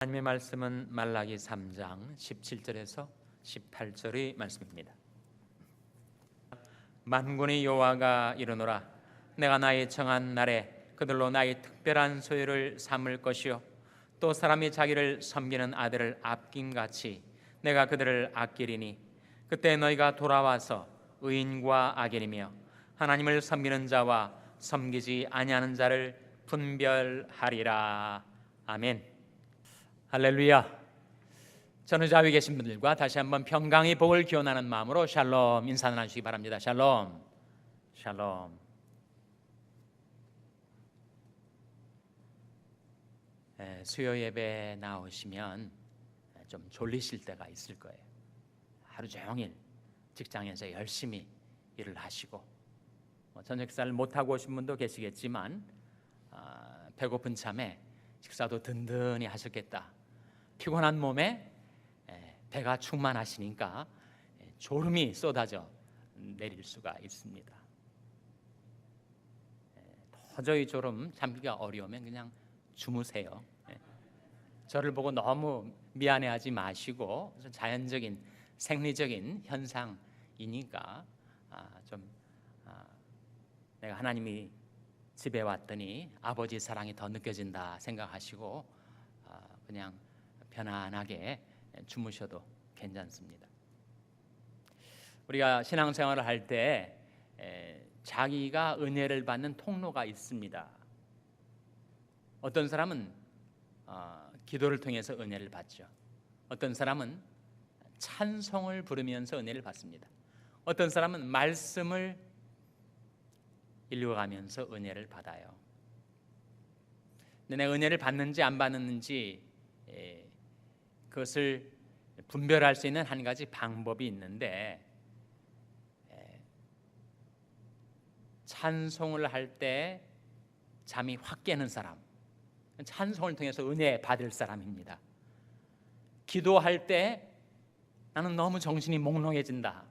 하나님의 말씀은 말라기 3장 17절에서 18절의 말씀입니다. 만군의 여호와가 이르노라. 내가 나의 정한 날에 그들로 나의 특별한 소유를 삼을 것이요 또 사람이 자기를 섬기는 아들을 아낌같이 내가 그들을 아끼리니 그때 너희가 돌아와서 의인과 악인이며 하나님을 섬기는 자와 섬기지 아니하는 자를 분별하리라. 아멘. 할렐루야. 전의자 위에 계신 분들과 다시 한번 평강의 복을 기원하는 마음으로 샬롬 인사 나누시기 바랍니다. 샬롬. 샬롬. 수요 예배 나오시면 좀 졸리실 때가 있을 거예요. 하루 종일 직장에서 열심히 일을 하시고 저녁 식사를 못하고 오신 분도 계시겠지만 배고픈 참에 식사도 든든히 하셨겠다. 피곤한 몸에 배가 충만하시니까 졸음이 쏟아져 내릴 수가 있습니다. 도저히 졸음 잠기가 어려우면 그냥 주무세요. 저를 보고 너무 미안해하지 마시고 자연적인 생리적인 현상이니까 내가 하나님이 집에 왔더니 아버지 사랑이 더 느껴진다 생각하시고 그냥 편안하게 주무셔도 괜찮습니다. 우리가 신앙생활을 할 때 자기가 은혜를 받는 통로가 있습니다. 어떤 사람은 기도를 통해서 은혜를 받죠. 어떤 사람은 찬송을 부르면서 은혜를 받습니다. 어떤 사람은 말씀을 읽어가면서 은혜를 받아요. 근데 내가 은혜를 받는지 안 받는지 그것을 분별할 수 있는 한 가지 방법이 있는데, 찬송을 할 때 잠이 확 깨는 사람, 찬송을 통해서 은혜 받을 사람입니다. 기도할 때 나는 너무 정신이 몽롱해진다,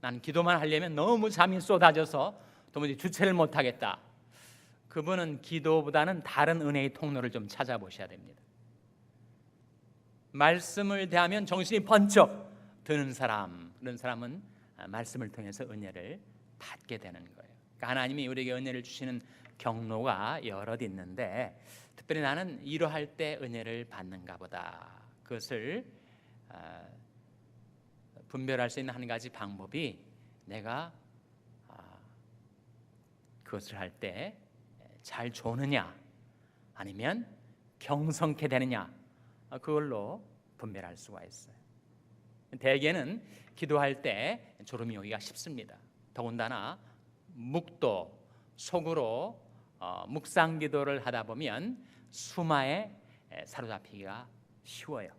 나는 기도만 하려면 너무 잠이 쏟아져서 도무지 주체를 못하겠다, 그분은 기도보다는 다른 은혜의 통로를 좀 찾아보셔야 됩니다. 말씀을 대하면 정신이 번쩍 드는 사람, 그런 사람은 말씀을 통해서 은혜를 받게 되는 거예요. 그러니까 하나님이 우리에게 은혜를 주시는 경로가 여럿 있는데, 특별히 나는 이러할 때 은혜를 받는가 보다, 그것을 분별할 수 있는 한 가지 방법이 내가 그것을 할 때 잘 조느냐 아니면 경성케 되느냐, 그걸로 분별할 수가 있어요. 대개는 기도할 때 졸음이 오기가 쉽습니다. 더군다나 묵도 속으로 묵상 기도를 하다 보면 수마에 사로잡히기가 쉬워요.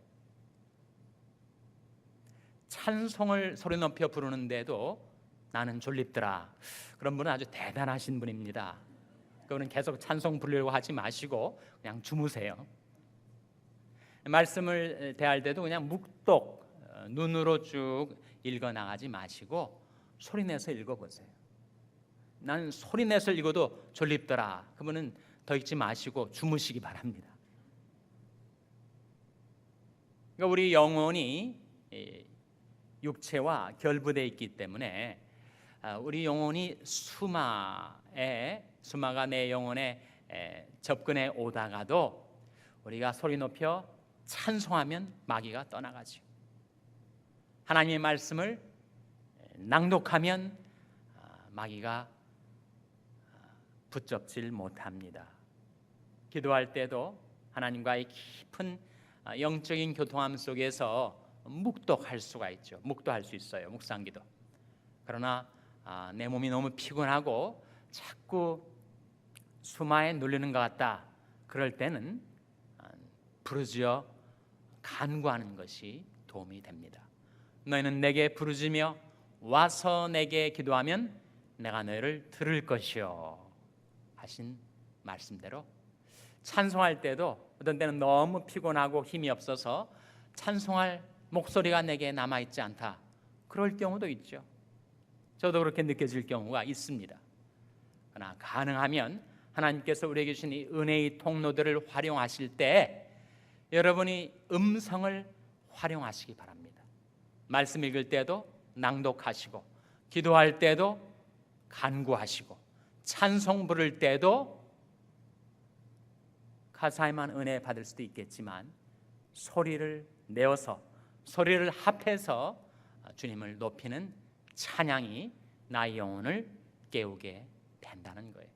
찬송을 소리 높여 부르는데도 나는 졸립더라, 그런 분은 아주 대단하신 분입니다. 그분은 계속 찬송 부르려고 하지 마시고 그냥 주무세요. 말씀을 대할 때도 그냥 묵독 눈으로 쭉 읽어 나가지 마시고 소리내서 읽어보세요. 나는 소리내서 읽어도 졸립더라, 그분은 더 읽지 마시고 주무시기 바랍니다. 그러니까 우리 영혼이 육체와 결부되어 있기 때문에 우리 영혼이 수마가 내 영혼에 접근해 오다가도 우리가 소리 높여 찬송하면 마귀가 떠나가죠. 하나님의 말씀을 낭독하면 마귀가 붙잡질 못합니다. 기도할 때도 하나님과의 깊은 영적인 교통함 속에서 묵독할 수가 있죠. 묵도할 수 있어요, 묵상기도. 그러나 내 몸이 너무 피곤하고 자꾸 수마에 눌리는 것 같다, 그럴 때는 부르짖어 간구하는 것이 도움이 됩니다. 너희는 내게 부르짖으며 와서 내게 기도하면 내가 너희를 들을 것이요 하신 말씀대로 찬송할 때도 어떤 때는 너무 피곤하고 힘이 없어서 찬송할 목소리가 내게 남아있지 않다, 그럴 경우도 있죠. 저도 그렇게 느껴질 경우가 있습니다. 그러나 가능하면 하나님께서 우리에게 주신 이 은혜의 통로들을 활용하실 때 여러분이 음성을 활용하시기 바랍니다. 말씀 읽을 때도 낭독하시고, 기도할 때도 간구하시고, 찬송 부를 때도 가사에만 은혜 받을 수도 있겠지만 소리를 내어서, 소리를 합해서 주님을 높이는 찬양이 나의 영혼을 깨우게 된다는 거예요.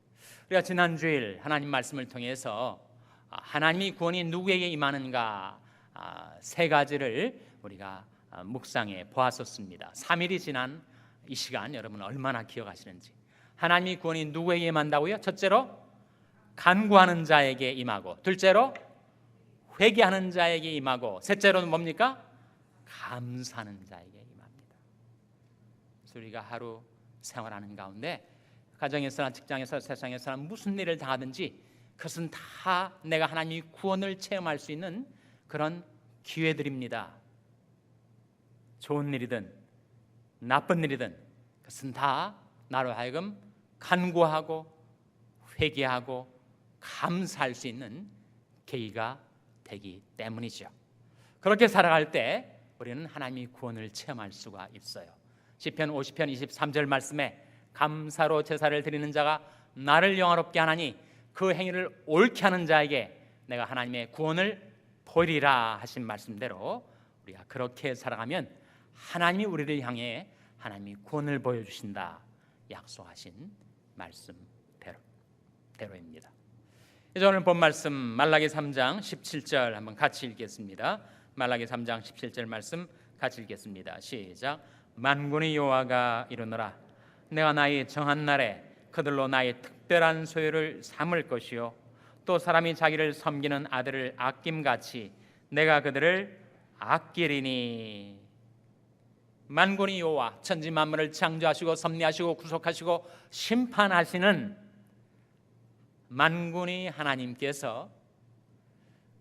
우리가 지난 주일 하나님 말씀을 통해서 하나님의 구원이 누구에게 임하는가 세 가지를 우리가 묵상해 보았었습니다. 3일이 지난 이 시간 여러분 얼마나 기억하시는지. 하나님의 구원이 누구에게 임한다고요? 첫째로 간구하는 자에게 임하고, 둘째로 회개하는 자에게 임하고, 셋째로는 뭡니까? 감사하는 자에게 임합니다. 그래서 우리가 하루 생활하는 가운데 가정에서나 직장에서 세상에서나 무슨 일을 당하든지 그것은 다 내가 하나님의 구원을 체험할 수 있는 그런 기회들입니다. 좋은 일이든 나쁜 일이든 그것은 다 나로 하여금 간구하고 회개하고 감사할 수 있는 계기가 되기 때문이죠. 그렇게 살아갈 때 우리는 하나님의 구원을 체험할 수가 있어요. 시편 50편 23절 말씀에 감사로 제사를 드리는 자가 나를 영화롭게 하나니 그 행위를 옳게 하는 자에게 내가 하나님의 구원을 보이리라 하신 말씀대로 우리가 그렇게 살아가면 하나님이 우리를 향해 하나님이 구원을 보여주신다 약속하신 말씀대로입니다. 이제 오늘 본 말씀 말라기 3장 17절 한번 같이 읽겠습니다. 말라기 3장 17절 말씀 같이 읽겠습니다. 시작. 만군의 여호와가 이르노라 내가 나의 정한 날에 그들로 나의 특별한 소유를 삼을 것이요 또 사람이 자기를 섬기는 아들을 아낌같이 내가 그들을 아끼리니. 만군의 여호와, 천지 만물을 창조하시고 섭리하시고 구속하시고 심판하시는 만군의 하나님께서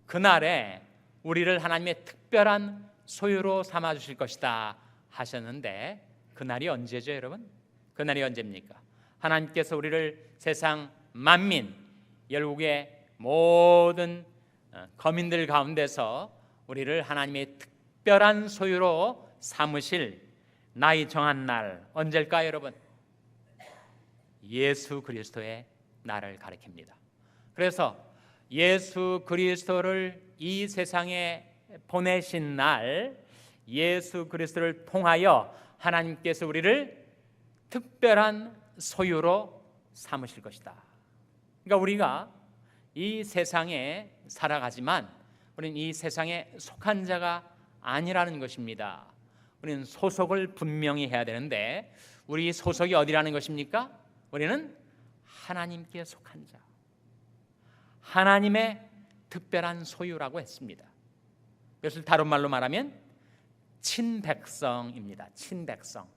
그날에 우리를 하나님의 특별한 소유로 삼아 주실 것이다 하셨는데 그날이 언제죠, 여러분? 그날이 언제입니까? 하나님께서 우리를 세상 만민, 열국의 모든 거민들 가운데서 우리를 하나님의 특별한 소유로 삼으실 나의 정한 날 언제일까요, 여러분? 예수 그리스도의 날을 가리킵니다. 그래서 예수 그리스도를 이 세상에 보내신 날, 예수 그리스도를 통하여 하나님께서 우리를 특별한 소유로 삼으실 것이다. 그러니까 우리가 이 세상에 살아가지만 우리는 이 세상에 속한 자가 아니라는 것입니다. 우리는 소속을 분명히 해야 되는데 우리 소속이 어디라는 것입니까? 우리는 하나님께 속한 자, 하나님의 특별한 소유라고 했습니다. 이것을 다른 말로 말하면 친백성입니다. 친백성,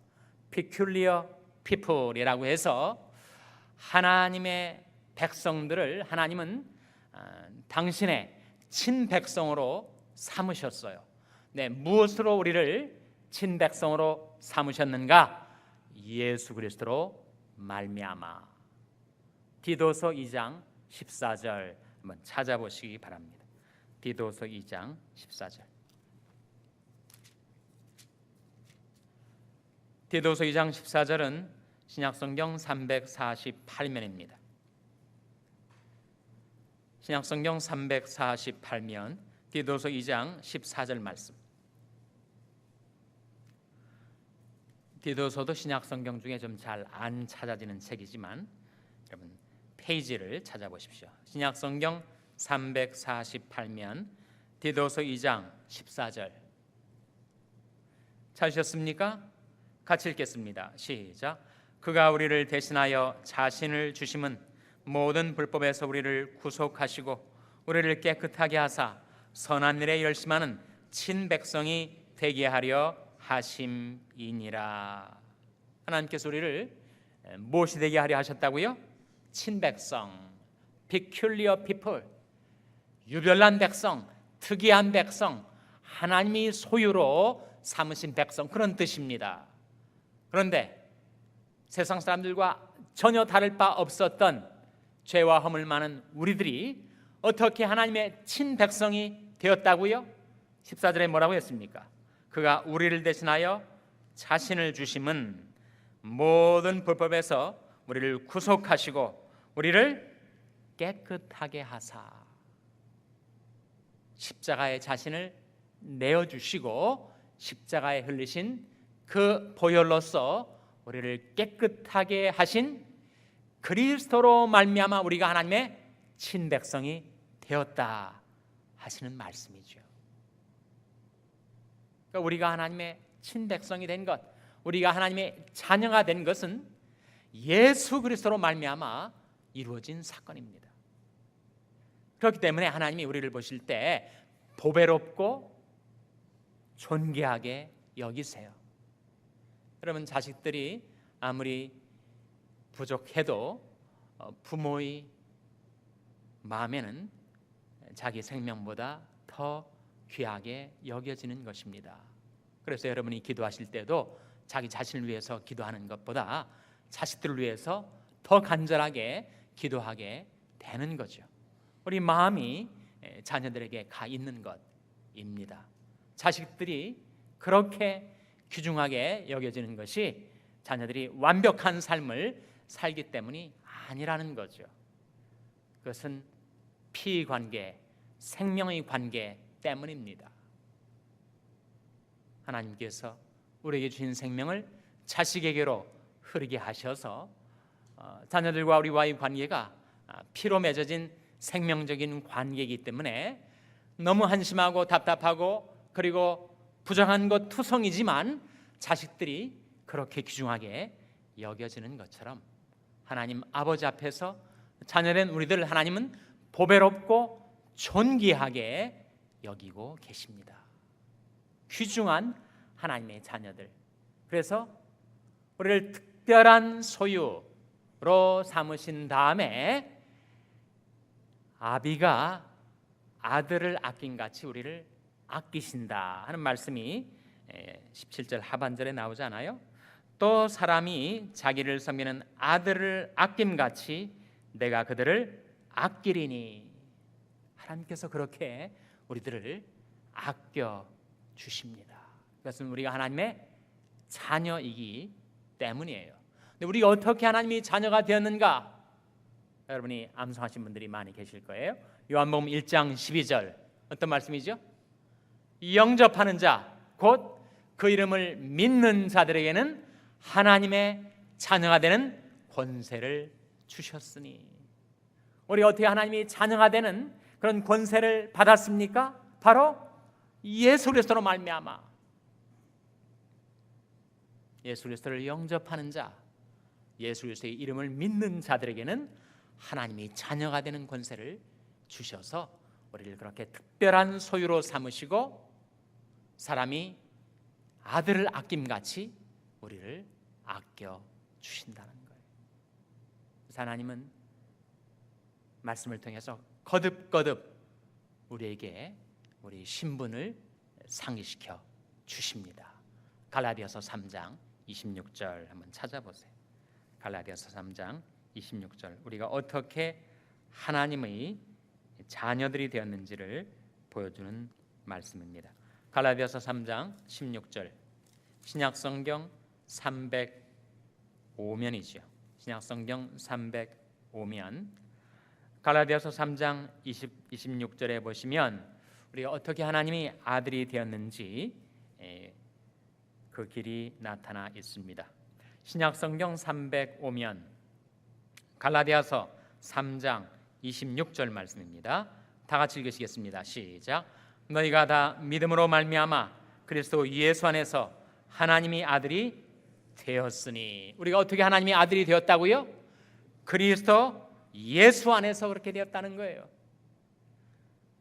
peculiar people이라고 해서 하나님의 백성들을 하나님은 당신의 친백성으로 삼으셨어요. 네, 무엇으로 우리를 친백성으로 삼으셨는가? 예수 그리스도로 말미암아. 디도서 2장 14절 한번 찾아보시기 바랍니다. 디도서 2장 14절. 디도서 2장 14절은 신약성경 348면입니다. 신약성경 348면 디도서 2장 14절 말씀. 디도서도 신약성경 중에 좀 잘 안 찾아지는 책이지만 여러분 페이지를 찾아보십시오. 신약성경 348면 디도서 2장 14절 찾으셨습니까? 같이 읽겠습니다. 시작. 그가 우리를 대신하여 자신을 주심은 모든 불법에서 우리를 구속하시고 우리를 깨끗하게 하사 선한 일에 열심하는 친백성이 되게 하려 하심이니라. 하나님께서 우리를 무엇이 되게 하려 하셨다고요? 친백성, peculiar people, 유별난 백성, 특이한 백성, 하나님이 소유로 삼으신 백성, 그런 뜻입니다. 그런데 세상 사람들과 전혀 다를 바 없었던 죄와 허물 많은 우리들이 어떻게 하나님의 친백성이 되었다고요? 14절에 뭐라고 했습니까? 그가 우리를 대신하여 자신을 주심은 모든 불법에서 우리를 구속하시고 우리를 깨끗하게 하사, 십자가에 자신을 내어주시고 십자가에 흘리신 그 보혈로서 우리를 깨끗하게 하신 그리스도로 말미암아 우리가 하나님의 친백성이 되었다 하시는 말씀이죠. 그러니까 우리가 하나님의 친백성이 된 것, 우리가 하나님의 자녀가 된 것은 예수 그리스도로 말미암아 이루어진 사건입니다. 그렇기 때문에 하나님이 우리를 보실 때 보배롭고 존귀하게 여기세요. 여러분, 자식들이 아무리 부족해도 부모의 마음에는 자기 생명보다 더 귀하게 여겨지는 것입니다. 그래서 여러분이 기도하실 때도 자기 자신을 위해서 기도하는 것보다 자식들을 위해서 더 간절하게 기도하게 되는 거죠. 우리 마음이 자녀들에게 가 있는 것입니다. 자식들이 그렇게 귀중하게 여겨지는 것이 자녀들이 완벽한 삶을 살기 때문이 아니라는 거죠. 그것은 피 관계, 생명의 관계 때문입니다. 하나님께서 우리에게 주신 생명을 자식에게로 흐르게 하셔서 자녀들과 우리와의 관계가 피로 맺어진 생명적인 관계이기 때문에 너무 한심하고 답답하고 그리고 부정한 것 투성이지만 자식들이 그렇게 귀중하게 여겨지는 것처럼 하나님 아버지 앞에서 자녀된 우리들 하나님은 보배롭고 존귀하게 여기고 계십니다. 귀중한 하나님의 자녀들. 그래서 우리를 특별한 소유로 삼으신 다음에 아비가 아들을 아낀 같이 우리를 아끼신다 하는 말씀이 17절 하반절에 나오잖아요. 또 사람이 자기를 섬기는 아들을 아낌같이 내가 그들을 아끼리니, 하나님께서 그렇게 우리들을 아껴 주십니다. 그것은 우리가 하나님의 자녀이기 때문이에요. 근데 우리가 어떻게 하나님이 자녀가 되었는가? 여러분이 암송하신 분들이 많이 계실 거예요. 요한복음 1장 12절 어떤 말씀이죠? 영접하는 자, 곧 그 이름을 믿는 자들에게는 하나님의 자녀가 되는 권세를 주셨으니, 우리 어떻게 하나님이 자녀가 되는 그런 권세를 받았습니까? 바로 예수 그리스도로 말미암아. 예수 그리스도를 영접하는 자, 예수 그리스도의 이름을 믿는 자들에게는 하나님이 자녀가 되는 권세를 주셔서 우리를 그렇게 특별한 소유로 삼으시고 사람이 아들을 아낌같이 우리를 아껴 주신다는 거예요. 그래서 하나님은 말씀을 통해서 거듭거듭 우리에게 우리 신분을 상기시켜 주십니다. 갈라디아서 3장 26절 한번 찾아보세요. 갈라디아서 3장 26절, 우리가 어떻게 하나님의 자녀들이 되었는지를 보여주는 말씀입니다. 갈라디아서 3장 16절, 신약성경 305면이죠. 신약성경 305면 갈라디아서 3장 26절에 보시면 우리가 어떻게 하나님이 아들이 되었는지 그 길이 나타나 있습니다. 신약성경 305면 갈라디아서 3장 26절 말씀입니다. 다 같이 읽으시겠습니다. 시작. 너희가 다 믿음으로 말미암아 그리스도 예수 안에서 하나님이 아들이 되었으니, 우리가 어떻게 하나님이 아들이 되었다고요? 그리스도 예수 안에서 그렇게 되었다는 거예요.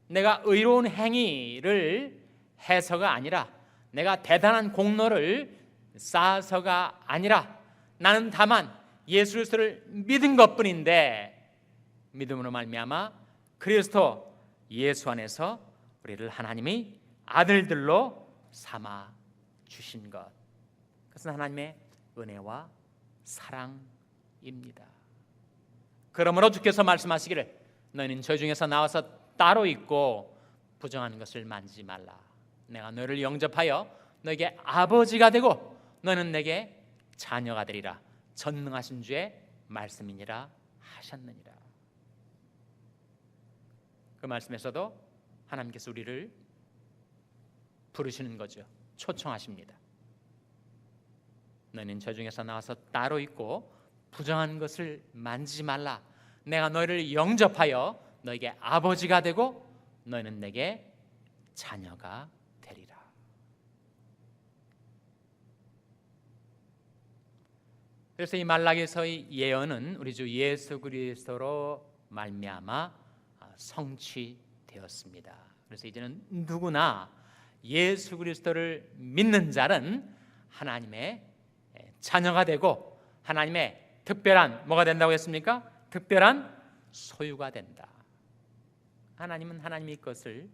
내가 의로운 행위를 해서가 아니라, 내가 대단한 공로를 쌓아서가 아니라, 나는 다만 예수 그리스도를 믿은 것뿐인데 믿음으로 말미암아 그리스도 예수 안에서 우리를 하나님이 아들들로 삼아 주신 것, 그것은 하나님의 은혜와 사랑입니다. 그러므로 주께서 말씀하시기를 너희는 저희 중에서 나와서 따로 있고 부정한 것을 만지지 말라. 내가 너를 영접하여 너에게 아버지가 되고 너는 내게 자녀가 되리라. 전능하신 주의 말씀이니라 하셨느니라. 그 말씀에서도 하나님께서 우리를 부르시는 거죠. 초청하십니다. 너는 저 중에서 나와서 따로 있고 부정한 것을 만지지 말라. 내가 너희를 영접하여 너에게 아버지가 되고 너희는 내게 자녀가 되리라. 그래서 이 말라기서의 예언은 우리 주 예수 그리스도로 말미암아 성취되었습니다. 그래서 이제는 누구나 예수 그리스도를 믿는 자는 하나님의 자녀가 되고 하나님의 특별한 뭐가 된다고 했습니까? 특별한 소유가 된다. 하나님은 하나님의 것을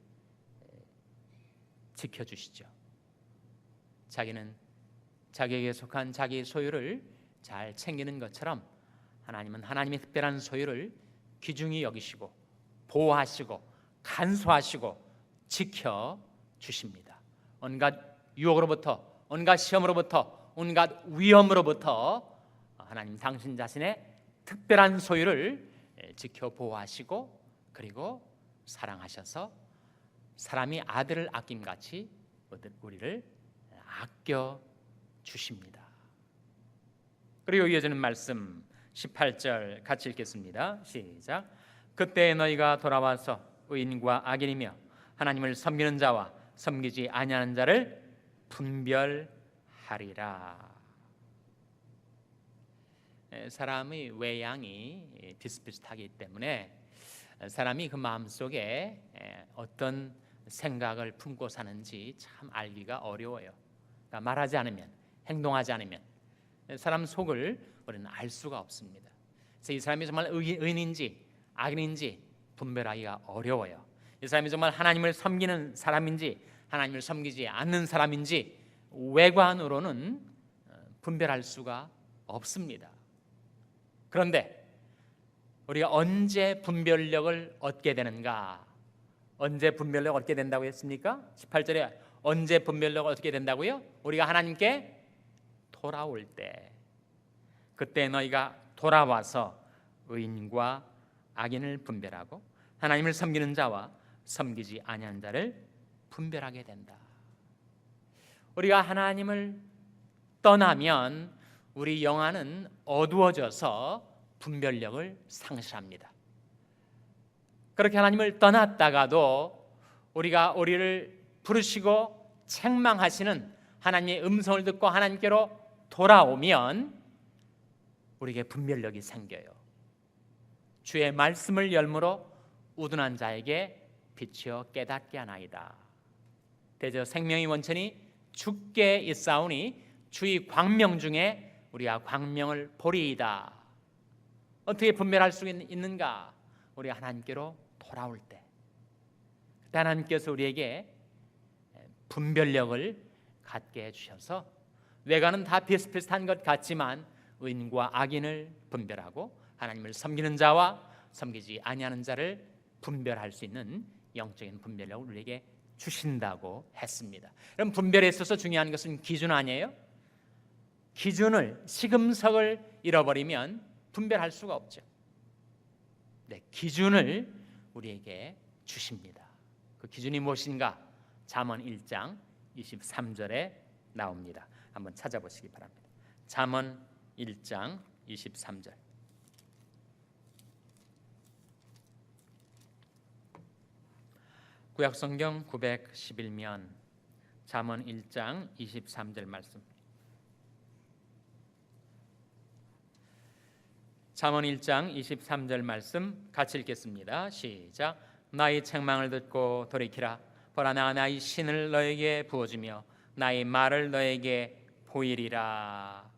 지켜주시죠. 자기는 자기에게 속한 자기의 소유를 잘 챙기는 것처럼 하나님은 하나님의 특별한 소유를 귀중히 여기시고 보호하시고 간수하시고 지켜주십니다. 온갖 유혹으로부터, 온갖 시험으로부터, 온갖 위험으로부터 하나님 당신 자신의 특별한 소유를 지켜 보호하시고 그리고 사랑하셔서 사람이 아들을 아낌같이 우리를 아껴 주십니다. 그리고 이어지는 말씀 18절 같이 읽겠습니다. 시작. 그때 너희가 돌아와서 의인과 악인이며 하나님을 섬기는 자와 섬기지 아니하는 자를 분별하리라. 사람의 외양이 비슷비슷하기 때문에 사람이 그 마음속에 어떤 생각을 품고 사는지 참 알기가 어려워요. 그러니까 말하지 않으면, 행동하지 않으면 사람 속을 우리는 알 수가 없습니다. 그래서 이 사람이 정말 의인인지 악인인지 분별하기가 어려워요. 이 사람이 정말 하나님을 섬기는 사람인지 하나님을 섬기지 않는 사람인지 외관으로는 분별할 수가 없습니다. 그런데 우리가 언제 분별력을 얻게 되는가? 언제 분별력을 얻게 된다고 했습니까? 18절에 언제 분별력을 얻게 된다고요? 우리가 하나님께 돌아올 때, 그때 너희가 돌아와서 의인과 악인을 분별하고 하나님을 섬기는 자와 섬기지 아니하는 자를 분별하게 된다. 우리가 하나님을 떠나면 우리 영안은 어두워져서 분별력을 상실합니다. 그렇게 하나님을 떠났다가도 우리를 부르시고 책망하시는 하나님의 음성을 듣고 하나님께로 돌아오면 우리에게 분별력이 생겨요. 주의 말씀을 열므로 우둔한 자에게 비추어 깨닫게 하나이다. 대저 생명의 원천이 주께 있사오니 주의 광명 중에 우리가 광명을 보리이다. 어떻게 분별할 수 있는가? 우리가 하나님께로 돌아올 때, 그때 하나님께서 우리에게 분별력을 갖게 해주셔서 외관은 다 비슷비슷한 것 같지만 의인과 악인을 분별하고 하나님을 섬기는 자와 섬기지 아니하는 자를 분별할 수 있는 영적인 분별력을 우리에게 주신다고 했습니다. 그럼 분별에 있어서 중요한 것은 기준 아니에요? 기준을, 시금석을 잃어버리면 분별할 수가 없죠. 네, 기준을 우리에게 주십니다. 그 기준이 무엇인가? 잠언 1장 23절에 나옵니다. 한번 찾아보시기 바랍니다. 잠언 1장 23절. 구약성경 911면 잠언 1장 23절 말씀. 잠언 1장 23절 말씀 같이 읽겠습니다. 시작. 나의 책망을 듣고 돌이키라. 보라, 내가 나의 신을 너에게 부어주며 나의 말을 너에게 보이리라.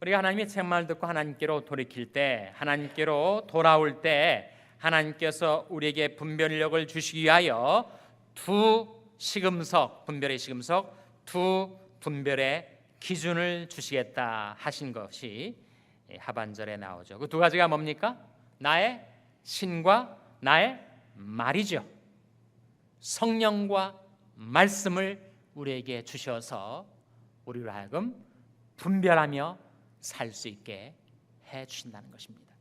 우리가 하나님의 책망을 듣고 하나님께로 돌이킬 때, 하나님께로 돌아올 때 하나님께서 우리에게 분별력을 주시기 위하여 두 시금석, 분별의 시금석, 두 분별의 기준을 주시겠다 하신 것이 하반절에 나오죠. 그 두 가지가 뭡니까? 나의 신과 나의 말이죠. 성령과 말씀을 우리에게 주셔서 우리로 하여금 분별하며 살 수 있게 해 주신다는 것입니다.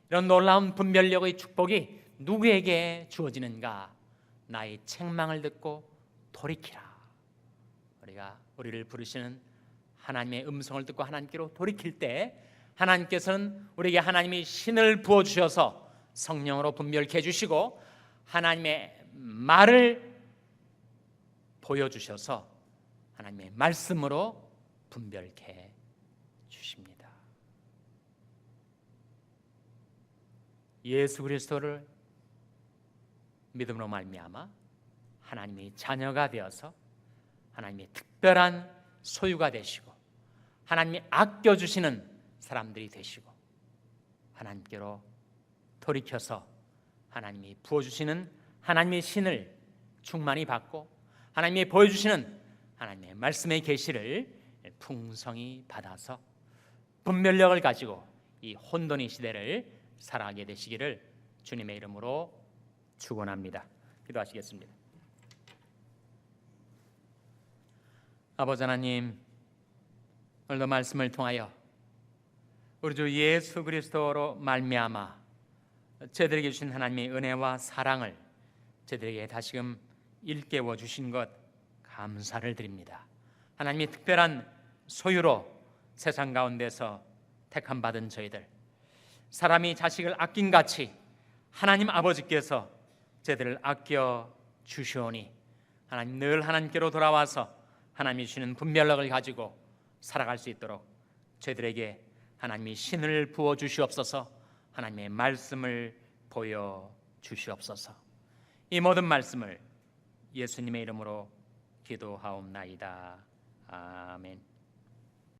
이런 놀라운 분별력의 축복이 누구에게 주어지는가? 나의 책망을 듣고 돌이키라. 우리를 부르시는 하나님의 음성을 듣고 하나님께로 돌이킬 때 하나님께서는 우리에게 하나님이 신을 부어주셔서 성령으로 분별케 해주시고 하나님의 말을 보여주셔서 하나님의 말씀으로 분별케 주십니다. 예수 그리스도를 믿음으로 말미암아 하나님의 자녀가 되어서 하나님의 특별한 소유가 되시고 하나님이 아껴주시는 사람들이 되시고 하나님께로 돌이켜서 하나님이 부어주시는 하나님의 신을 충만히 받고 하나님이 보여주시는 하나님의 말씀의 계시를 풍성히 받아서 분별력을 가지고 이 혼돈의 시대를 살아가게 되시기를 주님의 이름으로 축원합니다. 기도하시겠습니다. 아버지 하나님, 오늘도 말씀을 통하여 우리 주 예수 그리스도로 말미암아 저희들에게 주신 하나님의 은혜와 사랑을 저희들에게 다시금 일깨워 주신 것 감사를 드립니다. 하나님의 특별한 소유로 세상 가운데서 택함 받은 저희들, 사람이 자식을 아낀 같이 하나님 아버지께서 저희들을 아껴 주시오니 하나님 늘 하나님께로 돌아와서 하나님이 주시는 분별력을 가지고 살아갈 수 있도록 저희들에게 하나님이 신을 부어 주시옵소서. 하나님의 말씀을 보여 주시옵소서. 이 모든 말씀을 예수님의 이름으로 기도하옵나이다. 아멘.